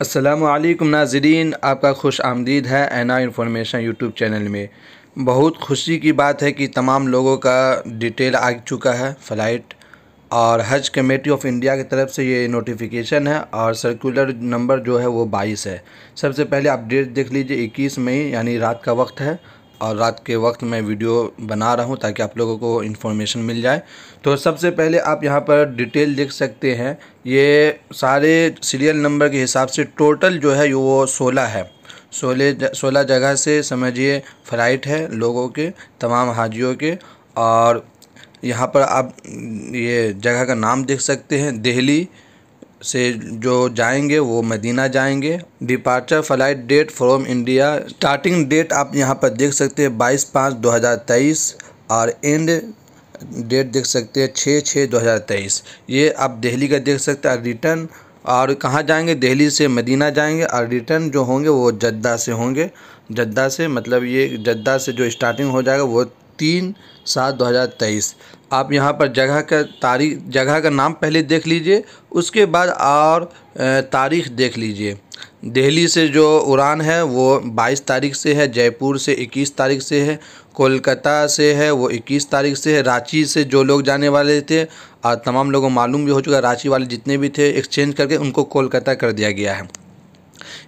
अस्सलामुअलैकुम नाज़रीन, आपका खुश आमदीद है एना इन्फॉर्मेशन यूट्यूब चैनल में। बहुत खुशी की बात है कि तमाम लोगों का डिटेल आ चुका है फ़्लाइट, और हज कमेटी ऑफ़ इंडिया की तरफ से ये नोटिफिकेशन है और सर्कुलर नंबर जो है वो 22 है। सबसे पहले आप डेट देख लीजिए, 21 मई यानी रात का वक्त है, और रात के वक्त मैं वीडियो बना रहा हूं ताकि आप लोगों को इन्फॉर्मेशन मिल जाए। तो सबसे पहले आप यहां पर डिटेल देख सकते हैं। ये सारे सीरियल नंबर के हिसाब से टोटल जो है वो 16 है। 16 जगह से समझिए फ़्लाइट है लोगों के, तमाम हाजियों के। और यहाँ पर आप ये जगह का नाम देख सकते हैं। दिल्ली से जो जाएंगे वो मदीना जाएंगे। Departure flight date from India, starting date आप यहाँ पर देख सकते हैं 22/5/2023, और एंड डेट देख सकते हैं 6/6/2023। ये आप दिल्ली का देख सकते हैं। रिटर्न और कहाँ जाएंगे, दिल्ली से मदीना जाएंगे, और रिटर्न जो होंगे वो जद्दा से होंगे। जद्दा से मतलब ये जद्दा से जो स्टार्टिंग हो जाएगा वो 3/7/2023। आप यहाँ पर जगह का नाम पहले देख लीजिए, उसके बाद और तारीख़ देख लीजिए। दिल्ली से जो उड़ान है वो 22 तारीख से है, जयपुर से 21 तारीख से है, कोलकाता से है वो 21 तारीख से है। रांची से जो लोग जाने वाले थे, और तमाम लोगों को मालूम भी हो चुका है, रांची वाले जितने भी थे एक्सचेंज करके उनको कोलकाता कर दिया गया है।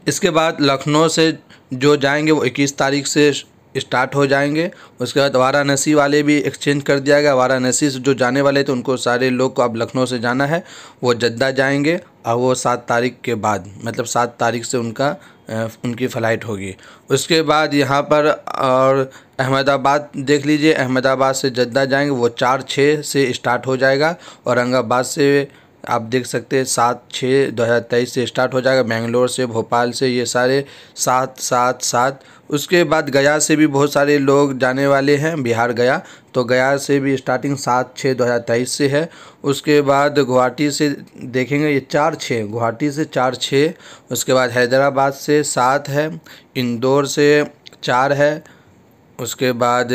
इसके बाद लखनऊ से जो जाएंगे वो 21 तारीख से स्टार्ट हो जाएंगे। उसके बाद वाराणसी वाले भी एक्सचेंज कर दिया गया। वाराणसी से जो जाने वाले थे उनको, सारे लोग को अब लखनऊ से जाना है, वो जद्दा जाएंगे, और वो 7 तारीख के बाद मतलब 7 तारीख से उनकी फ़्लाइट होगी। उसके बाद यहाँ पर और अहमदाबाद देख लीजिए। अहमदाबाद से जद्दा जाएंगे, वो 4/6 से स्टार्ट हो जाएगा। औरंगाबाद से आप देख सकते हैं 7/6/2023 से स्टार्ट हो जाएगा। बेंगलोर से, भोपाल से, ये सारे 7/7/7। उसके बाद गया से भी बहुत सारे लोग जाने वाले हैं, बिहार गया, तो गया से भी स्टार्टिंग 7/6/2023 से है। उसके बाद गुवाहाटी से देखेंगे ये 4/6, गुवाहाटी से 4/6। उसके बाद हैदराबाद से 7 है, इंदौर से 4 है। उसके बाद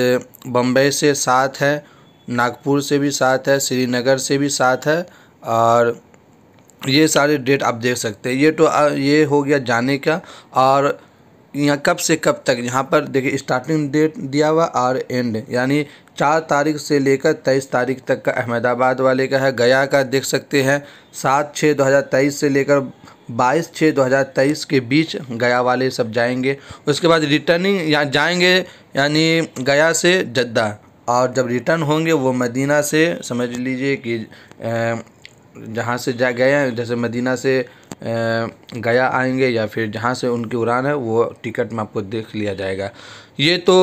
बम्बई से 7 है, नागपुर से भी 7 है, श्रीनगर से भी 7 है। और ये सारे डेट आप देख सकते हैं। ये हो गया जाने का। और यहाँ कब से कब तक, यहाँ पर देखिए स्टार्टिंग डेट दिया हुआ और एंड, यानी 4 तारीख से लेकर 23 तारीख तक का अहमदाबाद वाले का है। गया का देख सकते हैं 7/6/2023 से लेकर 22/6/2023 के बीच गया वाले सब जाएंगे। उसके बाद रिटर्निंग यहाँ जाएंगे यानी गया से जद्दा, और जब रिटर्न होंगे वो मदीना से, समझ लीजिए कि जहाँ से गए हैं, जैसे मदीना से गया आएंगे, या फिर जहाँ से उनकी उड़ान है वो टिकट में आपको देख लिया जाएगा। ये तो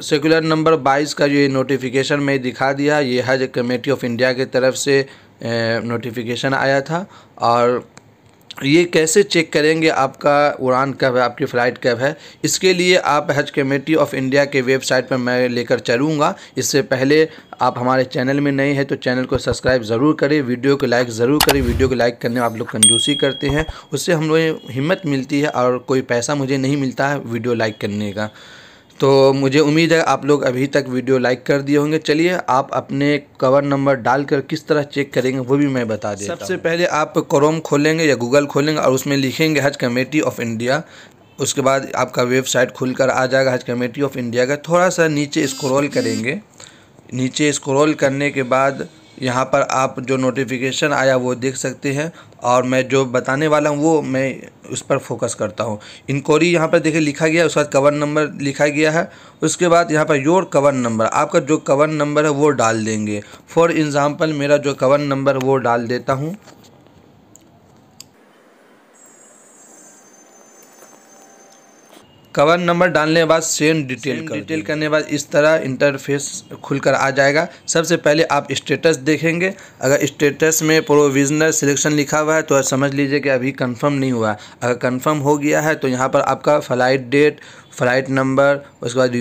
सर्कुलर नंबर 22 का ये नोटिफिकेशन में दिखा दिया। ये हज कमेटी ऑफ इंडिया की तरफ से नोटिफिकेशन आया था। और ये कैसे चेक करेंगे आपका उड़ान कब है, आपकी फ़्लाइट कब है, इसके लिए आप हज कमेटी ऑफ इंडिया के वेबसाइट पर मैं लेकर चलूँगा। इससे पहले आप हमारे चैनल में नए हैं तो चैनल को सब्सक्राइब ज़रूर करें, वीडियो को लाइक ज़रूर करें। वीडियो को लाइक करने में आप लोग कंजूसी करते हैं, उससे हम लोग हिम्मत मिलती है, और कोई पैसा मुझे नहीं मिलता है वीडियो लाइक करने का। तो मुझे उम्मीद है आप लोग अभी तक वीडियो लाइक कर दिए होंगे। चलिए आप अपने कवर नंबर डालकर किस तरह चेक करेंगे वो भी मैं बता देता हूं। सबसे पहले आप क्रोम खोलेंगे या गूगल खोलेंगे, और उसमें लिखेंगे हज कमेटी ऑफ इंडिया। उसके बाद आपका वेबसाइट खुलकर आ जाएगा हज कमेटी ऑफ इंडिया का। थोड़ा सा नीचे स्क्रॉल करेंगे। नीचे स्क्रॉल करने के बाद यहाँ पर आप जो नोटिफिकेशन आया वो देख सकते हैं, और मैं जो बताने वाला हूँ वो मैं उस पर फोकस करता हूँ। इंक्वायरी यहाँ पर देखिए लिखा गया है, उसके बाद कवर नंबर लिखा गया है। उसके बाद यहाँ पर योर कवर नंबर, आपका जो कवर नंबर है वो डाल देंगे। फॉर एग्ज़ाम्पल मेरा जो कवर नंबर वो डाल देता हूँ। कवर नंबर डालने के बाद सेंड डिटेल करने के बाद इस तरह इंटरफेस खुलकर आ जाएगा। सबसे पहले आप स्टेटस देखेंगे। अगर स्टेटस में प्रोविजनल सिलेक्शन लिखा हुआ है तो समझ लीजिए कि अभी कंफर्म नहीं हुआ है। अगर कंफर्म हो गया है तो यहाँ पर आपका फ़्लाइट डेट, फ़्लाइट नंबर, उसके बाद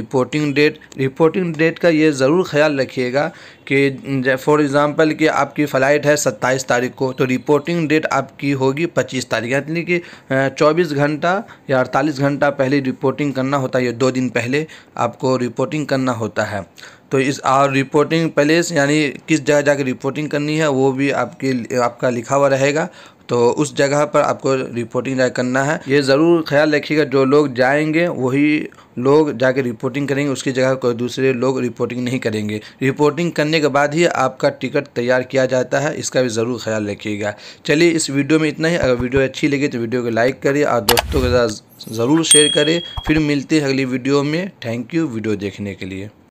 रिपोर्टिंग डेट का ये ज़रूर ख्याल रखिएगा कि फॉर एग्ज़ाम्पल कि आपकी फ़्लाइट है 27 तारीख को, तो रिपोर्टिंग डेट आपकी होगी 25 तारीख, यानी कि 24 घंटा या 48 घंटा पहले रिपोर्टिंग करना होता है। ये 2 दिन पहले आपको रिपोर्टिंग करना होता है। तो इस और रिपोर्टिंग प्लेस यानी किस जगह जाकर रिपोर्टिंग करनी है वो भी आपका लिखा हुआ रहेगा। तो उस जगह पर आपको रिपोर्टिंग करना है। ये ज़रूर ख्याल रखिएगा, जो लोग जाएंगे वही लोग जाके रिपोर्टिंग करेंगे, उसकी जगह कोई दूसरे लोग रिपोर्टिंग नहीं करेंगे। रिपोर्टिंग करने के बाद ही आपका टिकट तैयार किया जाता है, इसका भी ज़रूर ख्याल रखिएगा। चलिए इस वीडियो में इतना ही। अगर वीडियो अच्छी लगी तो वीडियो को लाइक करिए और दोस्तों के साथ ज़रूर शेयर करें। फिर मिलते हैं अगली वीडियो में। थैंक यू वीडियो देखने के लिए।